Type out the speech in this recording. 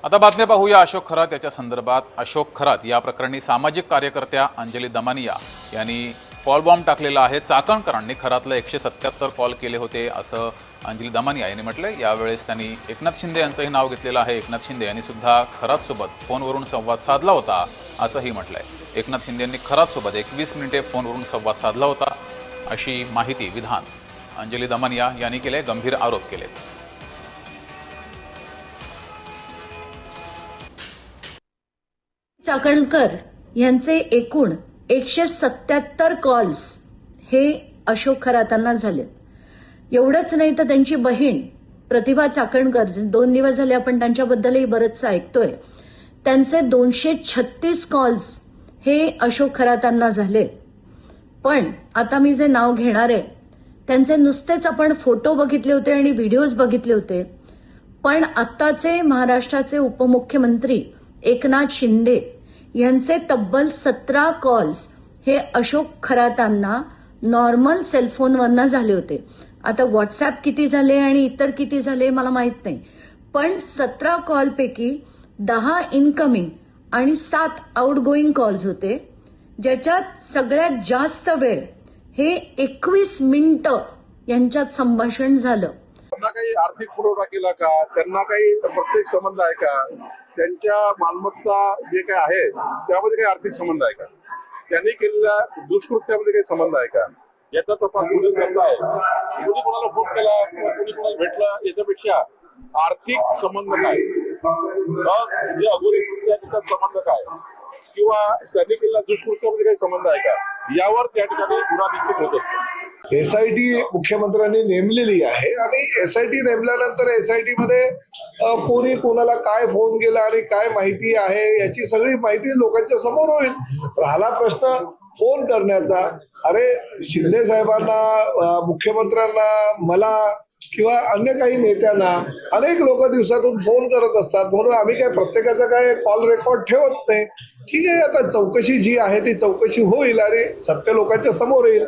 आता बातम्या पाहूया अशोक खरात याच्या संदर्भात। अशोक खरात या प्रकरणी सामाजिक कार्यकर्त्या अंजली दमानिया यांनी कॉल बॉम्ब टाकलेला आहे। चाकणकरांनी खरातला 177 कॉल केले होते असं अंजली दमानिया यांनी म्हटलंय। यावेळेस त्यांनी एकनाथ शिंदे यांचंही नाव घेतलेलं आहे। एकनाथ शिंदे यांनी सुद्धा खरातसोबत फोनवरून संवाद साधला होता असंही म्हटलंय। एकनाथ शिंदे यांनी खरातसोबत 21 मिनिटे फोनवरून संवाद साधला होता अशी माहिती विधान अंजली दमानिया यांनी केले। गंभीर आरोप केले। चाकणकर यांचे एकूण 177 कॉल्स हे अशोक खरातांना झाले। एवढंच नाही तर त्यांची बहीण प्रतिभा चाकणकर 2 दिवस झाले आपण त्यांच्याबद्दलही बरंच ऐकतोय, त्यांचे 236 कॉल्स हे अशोक खरातांना झाले। पण आता मी जे नाव घेणार आहे त्यांचे नुसतेच आपण फोटो बघितले होते आणि व्हिडिओज बघितले होते, पण आत्ताचे महाराष्ट्राचे उपमुख्यमंत्री एकनाथ शिंदे यांचे तब्बल 17 कॉल्स हे अशोक खरातांना नॉर्मल सेलफोनवरनं झाले होते। आता व्हॉट्सअप किती झाले आणि इतर किती झाले मला माहित नाही, पण 17 कॉलपैकी 10 इनकमिंग आणि 7 आउटगोईंग कॉल्स होते, ज्याच्यात सगळ्यात जास्त वेळ हे 21 मिनिटं यांच्यात संभाषण झालं। त्यांना काही आर्थिक पुरवठा केला का, त्यांना काही प्रत्येक संबंध आहे का, त्यांच्या मालमत्ता जे काही आहे त्यामध्ये काही आर्थिक संबंध आहे का, त्यांनी केलेल्या दुष्कृत्यामध्ये काही संबंध आहे का, याचा तपास पोलीस करत आहे। कोणी कोणाला फोन केला किंवा कोणी कोणाला भेटला याच्यापेक्षा आर्थिक संबंध काय, जे अघोरी कृत्य आहे त्याचा संबंध काय, किंवा त्यांनी केलेल्या दुष्कृत्यामध्ये काही संबंध आहे का, यावर त्या ठिकाणी गुन्हा निश्चित होत असतो। एसआयटी मुख्यमंत्र्यांनी नेमलेली आहे आणि एसआयटी नेमल्यानंतर एसआयटी मध्ये कोणी कोणाला काय फोन केला आणि काय माहिती आहे याची सगळी माहिती लोकांच्या समोर होईल। राहिला प्रश्न फोन करण्याचा, अरे शिंदे साहेबांना, मुख्यमंत्र्यांना, मला किंवा अन्य काही नेत्यांना अनेक लोक दिवसातून फोन करत असतात, म्हणून आम्ही काय प्रत्येकाचा काय कॉल रेकॉर्ड ठेवत नाही। ठीक आहे, आता चौकशी जी आहे ती चौकशी होईल आणि सत्य लोकांच्या समोर येईल।